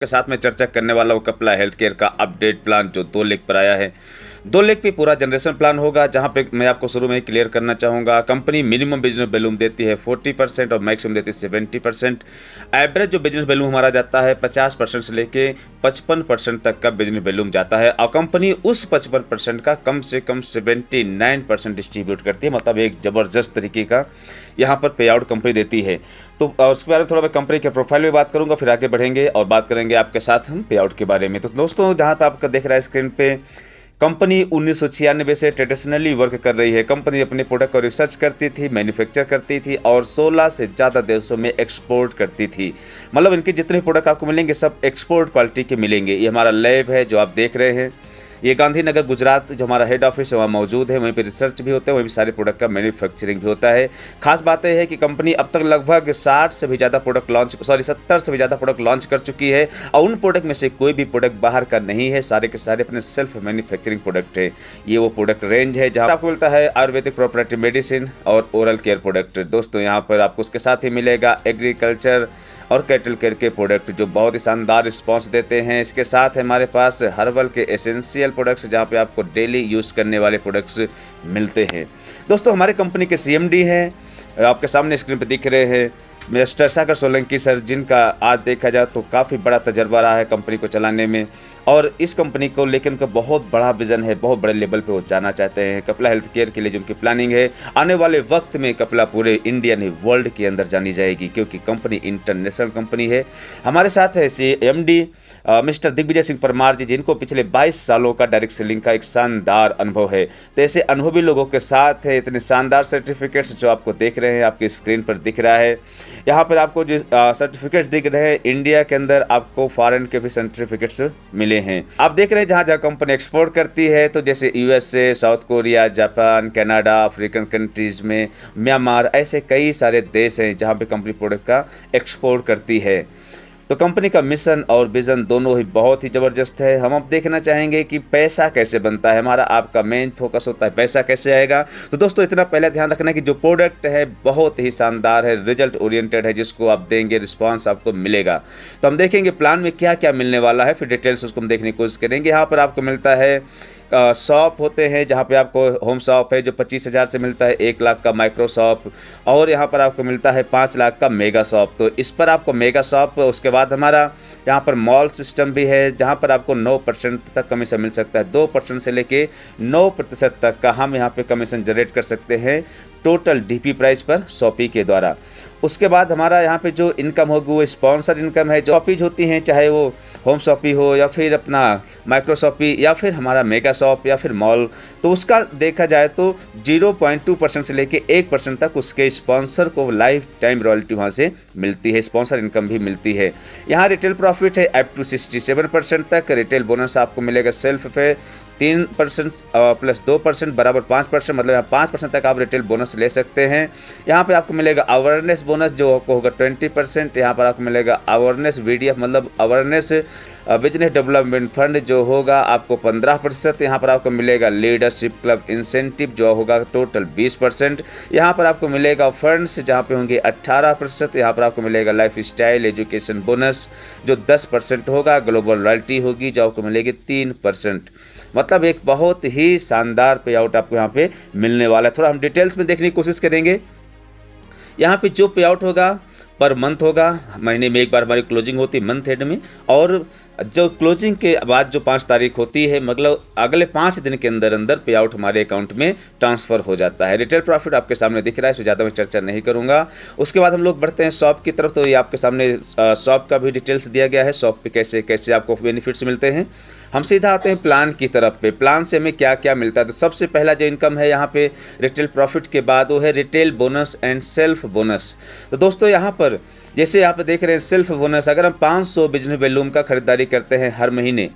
के साथ में चर्चा करने वाला हूँ कपला हेल्थ केयर का अपडेट प्लान जो 2 लेख पर आया है। 2 लेख पे पूरा जनरेशन प्लान होगा, जहाँ पे मैं आपको शुरू में ही क्लियर करना चाहूँगा। कंपनी मिनिमम बिजनेस वैल्यूम देती है 40% और मैक्सिमम देती है 70%। एवरेज जो बिजनेस वैल्यूम हमारा जाता है 50% से लेके 55% तक का बिजनेस वैल्यूम जाता है, और कंपनी उस 55% का कम से कम 79% डिस्ट्रीब्यूट करती है। मतलब एक ज़बरदस्त तरीके का यहाँ पर पे आउट कंपनी देती है। तो उसके बारे में थोड़ा मैं कंपनी के प्रोफाइल में बात करूंगा, फिर आगे बढ़ेंगे और बात करेंगे आपके साथ हम पे आउट के बारे में। तो दोस्तों, जहां पे आपका देख रहा है स्क्रीन पे, कंपनी 1996 से ट्रेडिशनली वर्क कर रही है। कंपनी अपने प्रोडक्ट को रिसर्च करती थी, मैन्युफैक्चर करती थी और 16 से ज़्यादा देशों में एक्सपोर्ट करती थी। मतलब इनके जितने प्रोडक्ट आपको मिलेंगे सब एक्सपोर्ट क्वालिटी के मिलेंगे। ये हमारा लैब है जो आप देख रहे हैं, ये गांधीनगर गुजरात जो हमारा हेड ऑफिस है वहाँ मौजूद है। वहीं पे रिसर्च भी होता है, वहीं भी सारे प्रोडक्ट का मैन्युफैक्चरिंग भी होता है। खास बात यह है कि कंपनी अब तक लगभग 70 से भी ज़्यादा प्रोडक्ट लॉन्च कर चुकी है, और उन प्रोडक्ट में से कोई भी प्रोडक्ट बाहर का नहीं है, सारे के सारे अपने सेल्फ मैन्युफैक्चरिंग प्रोडक्ट है। ये वो प्रोडक्ट रेंज है जहाँ आपको मिलता है आयुर्वेदिक प्रोप्राइटरी मेडिसिन और ओरल केयर प्रोडक्ट। दोस्तों, यहाँ पर आपको उसके साथ ही मिलेगा एग्रीकल्चर और कैटल केयर के प्रोडक्ट जो बहुत ही शानदार रिस्पांस देते हैं। इसके साथ हमारे पास हर्बल के एसेंशियल प्रोडक्ट्स, जहां पे आपको डेली यूज़ करने वाले प्रोडक्ट्स मिलते हैं। दोस्तों, हमारे कंपनी के सीएमडी हैं, आपके सामने स्क्रीन पर दिख रहे हैं मिस्टर सागर सोलंकी सर, जिनका आज देखा जाए तो काफ़ी बड़ा तजर्बा रहा है कंपनी को चलाने में, और इस कंपनी को लेकर उनका बहुत बड़ा विजन है, बहुत बड़े लेवल पे वो जाना चाहते हैं। कपला हेल्थ केयर के लिए जो उनकी प्लानिंग है, आने वाले वक्त में कपला पूरे इंडिया नहीं वर्ल्ड के अंदर जानी जाएगी, क्योंकि कंपनी इंटरनेशनल कंपनी है। हमारे साथ है CMD मिस्टर दिग्विजय सिंह परमार जी, जिनको पिछले 22 सालों का डायरेक्ट सेलिंग का एक शानदार अनुभव है। तो ऐसे अनुभवी लोगों के साथ है इतने शानदार सर्टिफिकेट्स जो आपको देख रहे हैं, आपकी स्क्रीन पर दिख रहा है। यहाँ पर आपको जो सर्टिफिकेट्स दिख रहे हैं, इंडिया के अंदर आपको फॉरेन के भी सर्टिफिकेट्स मिले हैं। आप देख रहे हैं जहाँ जहाँ कंपनी एक्सपोर्ट करती है, तो जैसे USA, south Korea, Japan, Canada, African countries में, म्यांमार, ऐसे कई सारे देश हैं जहाँ पे कंपनी प्रोडक्ट का एक्सपोर्ट करती है। तो कंपनी का मिशन और विज़न दोनों ही बहुत ही ज़बरदस्त है। हम अब देखना चाहेंगे कि पैसा कैसे बनता है। हमारा आपका मेन फोकस होता है पैसा कैसे आएगा। तो दोस्तों, इतना पहले ध्यान रखना है कि जो प्रोडक्ट है बहुत ही शानदार है, रिजल्ट ओरिएंटेड है, जिसको आप देंगे रिस्पांस आपको मिलेगा। तो हम देखेंगे प्लान में क्या क्या मिलने वाला है, फिर डिटेल्स उसको हम देखने की कोशिश करेंगे। यहाँ पर आपको मिलता है शॉप होते हैं, जहाँ पे आपको होम शॉप है जो 25,000 से मिलता है, 1 लाख का माइक्रो शॉप, और यहाँ पर आपको मिलता है 5 लाख का मेगा शॉप। तो इस पर आपको मेगा शॉप, उसके बाद हमारा यहाँ पर मॉल सिस्टम भी है, जहाँ पर आपको 9% तक कमीशन मिल सकता है। 2% से लेके 9% तक का हम यहाँ पे कमीशन जनरेट कर सकते हैं टोटल DP प्राइस पर शॉपी के द्वारा। उसके बाद हमारा यहाँ पे जो इनकम होगी वो स्पॉन्सर इनकम है। जो शॉपीज होती हैं, चाहे वो होम शॉपी हो या फिर अपना माइक्रो शॉपी या फिर हमारा मेगा शॉप या फिर मॉल, तो उसका देखा जाए तो 0.2% से लेके 1% तक उसके स्पॉन्सर को लाइफ टाइम रॉयल्टी वहाँ से मिलती है, स्पॉन्सर इनकम भी मिलती है। यहाँ रिटेल प्रॉफिट है अप टू 67% तक। रिटेल बोनस आपको मिलेगा सेल्फ पे 3% प्लस 2% बराबर 5%, मतलब यहाँ 5% तक आप रिटेल बोनस ले सकते हैं। यहाँ पे आपको मिलेगा अवेयरनेस बोनस जो आपको होगा 20%। यहाँ पर आपको मिलेगा अवेयरनेस VDF मतलब अवेयरनेस बिजनेस डेवलपमेंट फंड जो होगा आपको 15%। यहाँ पर आपको मिलेगा लीडरशिप क्लब इंसेंटिव जो होगा टोटल 20%। यहाँ पर आपको मिलेगा फंड्स जहाँ पे होंगे 18%। यहाँ पर आपको मिलेगा लाइफ स्टाइल एजुकेशन बोनस जो 10% होगा। ग्लोबल रॉयल्टी होगी जो आपको मिलेगी 3%। मतलब एक बहुत ही शानदार पे आउट आपको यहाँ पे मिलने वाला है। थोड़ा हम डिटेल्स में देखने की कोशिश करेंगे। यहाँ पे जो पे आउट होगा पर मंथ होगा, महीने में एक बार हमारी क्लोजिंग होती है मंथ एंड में, और जो क्लोजिंग के बाद जो 5 तारीख होती है, मतलब अगले 5 दिन के अंदर अंदर पे आउट हमारे अकाउंट में ट्रांसफ़र हो जाता है। रिटेल प्रॉफिट आपके सामने दिख रहा है, इस पर ज़्यादा मैं चर्चा नहीं करूँगा। उसके बाद हम लोग बढ़ते हैं शॉप की तरफ। तो ये आपके सामने शॉप का भी डिटेल्स दिया गया है, शॉप पे कैसे कैसे आपको बेनिफिट्स मिलते हैं। हम सीधा आते हैं प्लान की तरफ पे। प्लान से हमें क्या क्या मिलता है। तो सबसे पहला जो इनकम है यहाँ पे रिटेल प्रॉफिट के बाद वो है retail bonus and self bonus. तो दोस्तों, यहाँ पर जैसे आप देख रहे हैं सेल्फ बोनस, अगर हम 500 बिजनेस वैल्यूम का खरीदारी करते हैं हर महीने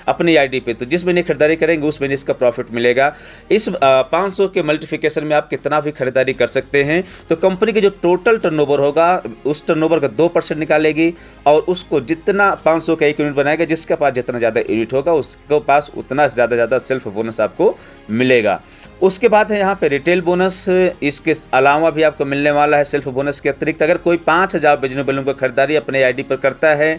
अपनी आईडी पे, तो जिस महीने खरीदारी करेंगे उस महीने इसका प्रॉफिट मिलेगा। इस 500 के मल्टीप्लिकेशन में आप कितना भी खरीदारी कर सकते हैं। तो कंपनी के जो टोटल टर्नओवर होगा उस टर्नओवर का 2% निकालेगी, और उसको जितना 500 का 1 यूनिट बनाएगा, जिसके पास जितना ज़्यादा यूनिट होगा उसके पास उतना ज़्यादा सेल्फ बोनस आपको मिलेगा। उसके बाद है यहाँ पे रिटेल बोनस, इसके अलावा भी आपको मिलने वाला है सेल्फ बोनस के अतिरिक्त। अगर कोई 5,000 बिजनेस वैल्यूम की खरीदारी अपने आईडी पर करता है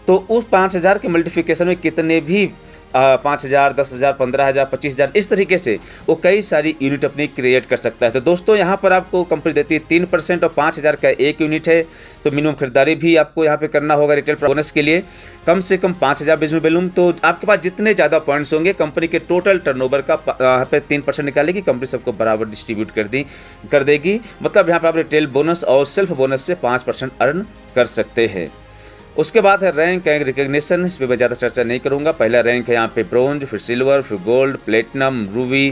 तो उस 5,000 के मल्टीप्लिकेशन में कितने भी 5,000, 10,000, 15,000, 25,000 इस तरीके से वो कई सारी यूनिट अपनी क्रिएट कर सकता है। तो दोस्तों यहाँ पर आपको कंपनी देती है 3% और 5,000 का एक यूनिट है, तो मिनिमम खरीदारी भी आपको यहाँ पे करना होगा रिटेल बोनस के लिए कम से कम 5,000 बिजनेस वैल्यूम। तो आपके पास जितने ज़्यादा पॉइंट्स होंगे कंपनी के टोटल टर्नओवर का यहाँ पे 3% निकालेगी, कंपनी सबको बराबर डिस्ट्रीब्यूट कर देगी। मतलब यहाँ पे आप रिटेल बोनस और सेल्फ बोनस से 5% अर्न कर सकते हैं। उसके बाद है रैंक एंड रिकग्निशन, इस पर मैं ज़्यादा चर्चा नहीं करूँगा। पहला रैंक है यहाँ पे ब्रोंज, फिर सिल्वर, फिर gold, platinum, ruby,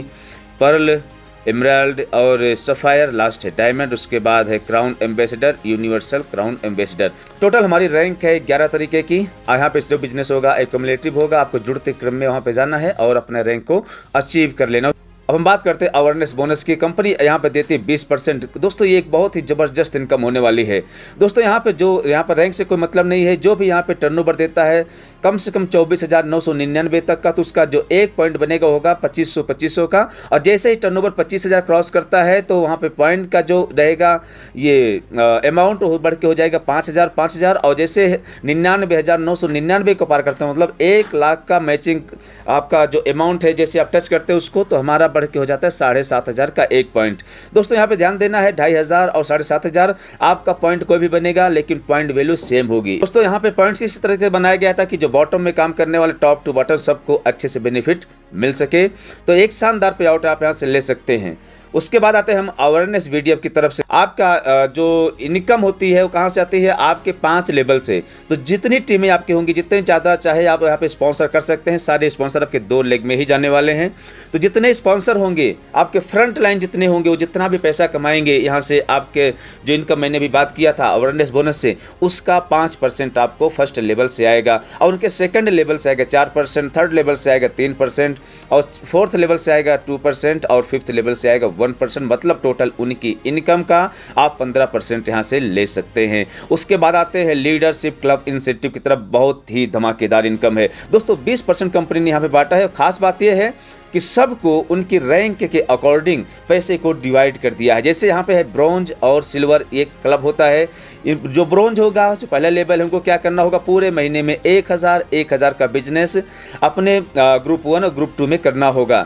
pearl, emerald और सफ़ायर, लास्ट है डायमंड। उसके बाद है crown ambassador, universal crown ambassador. Total हमारी रैंक है 11 तरीके की। यहाँ पे जो बिजनेस होगा एक्यूमुलेटिव होगा, आपको जुड़ते क्रम में वहाँ पे जाना है और अपने रैंक को अचीव कर लेना। अब हम बात करते हैं अवेयरनेस बोनस की। कंपनी यहाँ पे देती है 20%। दोस्तों ये एक बहुत ही ज़बरदस्त इनकम होने वाली है। दोस्तों यहाँ पे यहाँ पर रैंक से कोई मतलब नहीं है, जो भी यहाँ पे टर्नओवर देता है कम से कम 24,999 तक का, तो उसका जो एक पॉइंट बनेगा होगा 2500 का। और जैसे ही टर्नओवर 25,000 क्रॉस करता है तो वहाँ पे पॉइंट का जो रहेगा ये अमाउंट बढ़ के हो जाएगा 5,000। और जैसे 99,999 को पार करते हैं, मतलब 1 लाख का मैचिंग आपका जो अमाउंट है, जैसे आप टच करते हैं उसको, तो हमारा बढ़ के हो जाता है 7,500 का एक पॉइंट। दोस्तों यहाँ पे ध्यान देना है 2,500 और 7,500 आपका पॉइंट कोई भी बनेगा, लेकिन पॉइंट वैल्यू सेम होगी। दोस्तों यहाँ पे पॉइंट्स इस तरह से बनाया गया था कि जो बॉटम में काम करने वाले टॉप टू बॉटम सबको अच्छे से बेनिफिट मिल सके। तो एक शानदार पे आउट आप यहाँ से ले सकते हैं। उसके बाद आते हैं हम अवेयरनेस वीडियो की तरफ से। आपका जो इनकम होती है वो कहाँ से आती है, आपके 5 लेवल से। तो जितनी टीमें आपकी होंगी, जितने ज़्यादा चाहे आप यहाँ पे स्पॉन्सर कर सकते हैं। सारे स्पॉन्सर आपके 2 लेग में ही जाने वाले हैं। तो जितने स्पॉन्सर होंगे, आपके फ्रंट लाइन जितने होंगे, वो जितना भी पैसा कमाएंगे यहाँ से, आपके जो इनकम मैंने भी बात किया था अवेयरनेस बोनस से, उसका 5% आपको फर्स्ट लेवल से आएगा। और उनके सेकंड लेवल से आएगा 4%, थर्ड लेवल से आएगा 3% और फोर्थ लेवल से आएगा 2% और फिफ्थ लेवल से आएगा 1%। मतलब टोटल उनकी इनकम का आप 15% यहाँ से ले सकते हैं। उसके बाद आते हैं लीडरशिप क्लब इंसेंटिव की तरफ। बहुत ही धमाकेदार इनकम है दोस्तों। 20% कंपनी ने यहाँ पे बांटा है। खास बात यह है कि सबको उनकी रैंक के अकॉर्डिंग पैसे को डिवाइड कर दिया है। जैसे यहाँ पे है ब्रोंज और सिल्वर एक क्लब होता है। जो ब्रोंज होगा, जो पहला लेवल है, उनको क्या करना होगा, पूरे महीने में 1,000 का बिजनेस अपने ग्रुप 1 और ग्रुप 2 में करना होगा।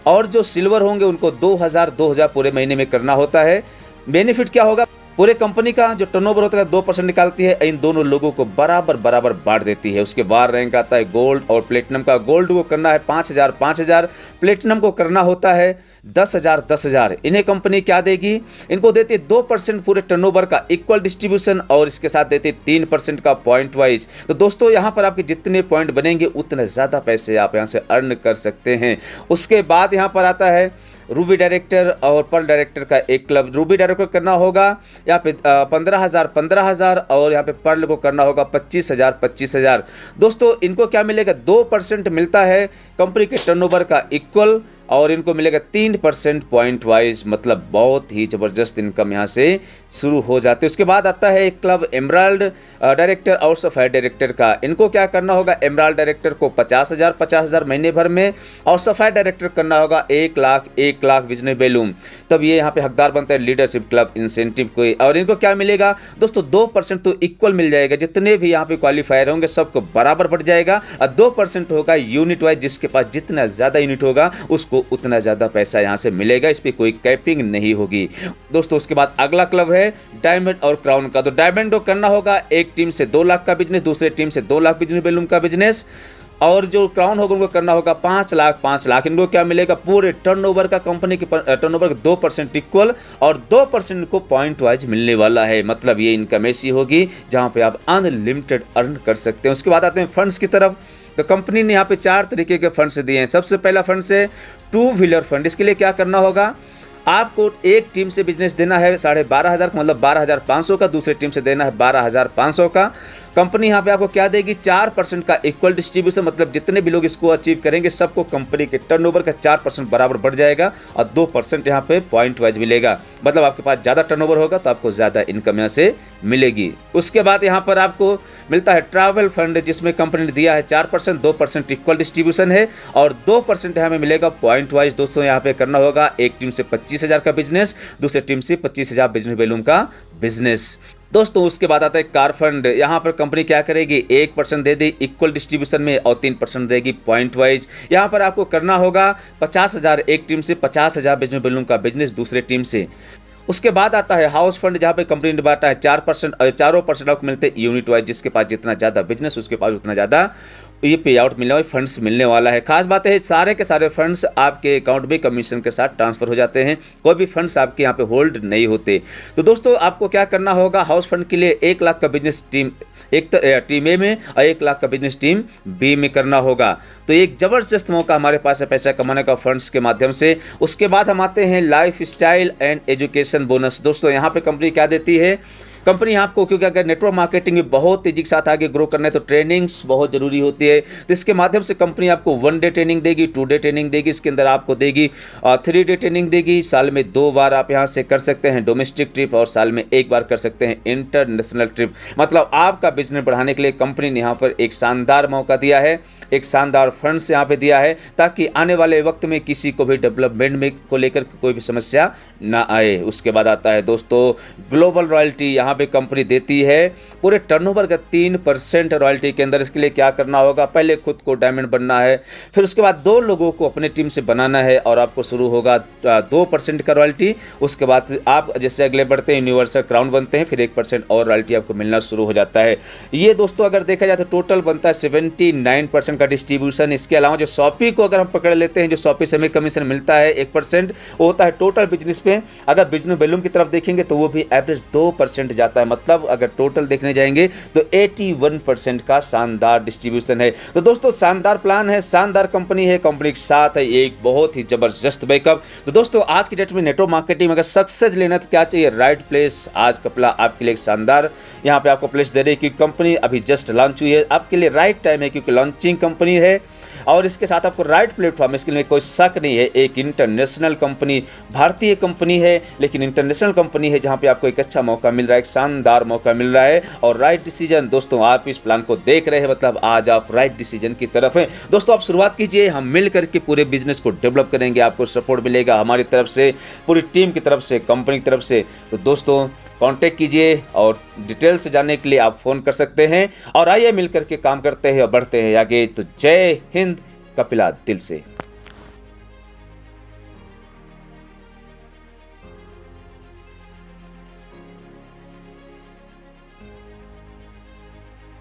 और जो सिल्वर होंगे उनको 2,000 पूरे महीने में करना होता है। बेनिफिट क्या होगा, पूरे कंपनी का जो टर्नओवर होता है 2% निकालती है, इन दोनों लोगों को बराबर बांट देती है। उसके बाद रैंक आता है गोल्ड और प्लेटिनम का। गोल्ड को करना है 5,000, प्लेटिनम को करना होता है 10,000। इन्हें कंपनी क्या देगी, इनको देती है 2% पूरे टर्नओवर का इक्वल डिस्ट्रीब्यूशन और इसके साथ देती है 3% का पॉइंट वाइज। तो दोस्तों यहाँ पर आपके जितने पॉइंट बनेंगे उतने ज़्यादा पैसे आप यहाँ से अर्न कर सकते हैं। उसके बाद यहाँ पर आता है रूबी डायरेक्टर और पर्ल डायरेक्टर का एक क्लब। रूबी डायरेक्टर करना होगा यहाँ पे 15,000 और यहाँ पे पर्ल को करना होगा 25,000। दोस्तों इनको क्या मिलेगा, 2% मिलता है कंपनी के टर्नओवर का इक्वल और इनको मिलेगा 3% पॉइंट वाइज। मतलब बहुत ही ज़बरदस्त इनकम यहाँ से शुरू हो जाती है। उसके बाद आता है एक क्लब एमराल्ड डायरेक्टर और सफ़ायर डायरेक्टर का। इनको क्या करना होगा, एमराल्ड डायरेक्टर को 50,000 महीने भर में और सफ़ायर डायरेक्टर करना होगा 1 लाख बिजनेस वैल्यूम। तब ये यहाँ पे हकदार बनता है लीडरशिप क्लब इंसेंटिव को। और इनको क्या मिलेगा दोस्तों, 2% तो इक्वल मिल जाएगा। जितने भी यहाँ पे क्वालिफायर होंगे सबको बराबर बढ़ जाएगा और 2% होगा यूनिट वाइज। जिसके पास जितना ज़्यादा यूनिट होगा उसको उतना ज़्यादा पैसा यहाँ से मिलेगा। इस पर कोई कैपिंग नहीं होगी दोस्तों। उसके बाद अगला क्लब है डायमंड और क्राउन का। तो डायमंड को करना होगा एक टीम से 2 लाख का बिजनेस, दूसरे टीम से 2 लाख बिजनेस वैल्यूम का बिजनेस। और जो क्राउन होगा उनको करना होगा 5 लाख। इनको क्या मिलेगा, पूरे टर्नओवर का कंपनी के टर्नओवर का 2% इक्वल और 2% को पॉइंट वाइज मिलने वाला है। मतलब ये इनकम ऐसी होगी जहां पे आप अनलिमिटेड अर्न कर सकते हैं। उसके बाद आते हैं फंड्स की तरफ। तो कंपनी ने यहाँ पे 4 तरीके के फंड्स दिए हैं। सबसे पहला फंड है 2 व्हीलर फंड। इसके लिए क्या करना होगा, आपको एक टीम से बिजनेस देना है 12,500 का, मतलब 12,500 का। दूसरी टीम से देना है 12,500 का। कंपनी यहाँ पे आपको क्या देगी, 4% का इक्वल डिस्ट्रीब्यूशन। मतलब जितने भी लोग इसको अचीव करेंगे सबको कंपनी के टर्नओवर का 4% बराबर बढ़ जाएगा और 2% यहाँ पे पॉइंट वाइज मिलेगा। मतलब आपके पास ज़्यादा टर्नओवर होगा तो आपको ज़्यादा इनकम यहाँ से मिलेगी। उसके बाद यहाँ पर आपको मिलता है ट्रैवल फंड, जिसमें कंपनी ने दिया है 4%, 2% इक्वल डिस्ट्रीब्यूशन है और 2% यहाँ में मिलेगा पॉइंट वाइज। दोस्तों यहाँ पे करना होगा एक टीम से 25,000 का बिजनेस, दूसरी टीम से 25,000 बिजनेस वैल्यूम का बिजनेस। दोस्तों उसके बाद आता है कार फंड। यहाँ पर कंपनी क्या करेगी, 1% दे दी इक्वल डिस्ट्रीब्यूशन में और 3% देगी पॉइंट वाइज। यहाँ पर आपको करना होगा 50,000 एक टीम से, 50,000 बिजनेस बैलून का बिजनेस दूसरे टीम से। उसके बाद आता है हाउस फंड, जहाँ पे कंपनी ने बांटा है 4% और 4% आपको मिलते हैं यूनिट वाइज। जिसके पास जितना ज़्यादा बिजनेस उसके पास उतना ज़्यादा ये पे आउट मिलने वाले फंड्स मिलने वाला है। खास बात है सारे के सारे फंड्स आपके अकाउंट में कमीशन के साथ ट्रांसफर हो जाते हैं, कोई भी फंड्स आपके यहाँ पे होल्ड नहीं होते। तो दोस्तों आपको क्या करना होगा, हाउस फंड के लिए 1 लाख का बिजनेस टीम टीम ए में और 1 लाख का बिजनेस टीम बी में करना होगा। तो एक ज़बरदस्त मौका हमारे पास है पैसा कमाने का फंड्स के माध्यम से। उसके बाद हम आते हैं life style and education bonus. दोस्तों यहाँ पे कंपनी क्या देती है, कंपनी आपको, क्योंकि अगर नेटवर्क मार्केटिंग में बहुत तेजी के साथ आगे ग्रो करना है तो ट्रेनिंग्स बहुत जरूरी होती है। तो इसके माध्यम से कंपनी आपको 1 डे ट्रेनिंग देगी, 2 डे ट्रेनिंग देगी, इसके अंदर आपको देगी 3 डे ट्रेनिंग देगी। साल में 2 बार आप यहाँ से कर सकते हैं डोमेस्टिक ट्रिप और साल में 1 बार कर सकते हैं इंटरनेशनल ट्रिप। मतलब आपका बिजनेस बढ़ाने के लिए कंपनी ने यहाँ पर एक शानदार मौका दिया है, एक शानदार फंड्स यहाँ पे दिया है, ताकि आने वाले वक्त में किसी को भी डेवलपमेंट में को लेकर कोई भी समस्या ना आए। उसके बाद आता है दोस्तों ग्लोबल रॉयल्टी। यहाँ पे कंपनी देती है पूरे टर्नओवर का 3% रॉयल्टी के अंदर। इसके लिए क्या करना होगा, पहले खुद को डायमंड बनना है, फिर उसके बाद 2 लोगों को अपने टीम से बनाना है और आपको शुरू होगा 2% का रॉयल्टी। उसके बाद आप जैसे अगले बढ़ते हैं यूनिवर्सल क्राउन बनते हैं, फिर 1% और रॉयल्टी आपको मिलना शुरू हो जाता है। ये दोस्तों अगर देखा जाए तो टोटल बनता है 79% का डिस्ट्रीब्यूशन। इसके अलावा जो शॉपी को अगर हम पकड़ लेते हैं, जो शॉपी से हमें कमीशन मिलता है 1%, वो होता है टोटल बिजनेस पे। अगर बिजनेस वॉल्यूम की तरफ देखेंगे तो वो भी एवरेज 2% जाता है। मतलब अगर टोटल देखने जाएंगे तो 81% का शानदार डिस्ट्रीब्यूशन है। तो दोस्तों शानदार प्लान है, शानदार कंपनी है, कंपनी के साथ है एक बहुत ही जबरदस्त बैकअप। तो दोस्तों आज की डेट में नेटवर्क मार्केटिंग में अगर सक्सेस लेना तो क्या चाहिए, राइट प्लेस। आज का प्लान आपके लिए शानदार यहाँ पे आपको प्लेस दे रही है, क्योंकि कंपनी अभी जस्ट लॉन्च हुई है, आपके लिए राइट टाइम है, क्योंकि लॉन्चिंग कंपनी है और इसके साथ आपको राइट प्लेटफॉर्म, इसके लिए कोई शक नहीं है। एक इंटरनेशनल कंपनी, भारतीय कंपनी है लेकिन इंटरनेशनल कंपनी है, जहां पे आपको एक अच्छा मौका मिल रहा है, एक शानदार मौका मिल रहा है और राइट डिसीजन। दोस्तों आप इस प्लान को देख रहे हैं, मतलब आज आप राइट डिसीजन की तरफ हैं। दोस्तों आप शुरुआत कीजिए, हम मिल करके पूरे बिजनेस को डेवलप करेंगे, आपको सपोर्ट मिलेगा हमारी तरफ से, पूरी टीम की तरफ से, कंपनी की तरफ से। तो दोस्तों कांटेक्ट कीजिए और डिटेल से जानने के लिए आप फ़ोन कर सकते हैं और आइए मिल करके काम करते हैं और बढ़ते हैं आगे। तो जय हिंद, कपिला दिल से।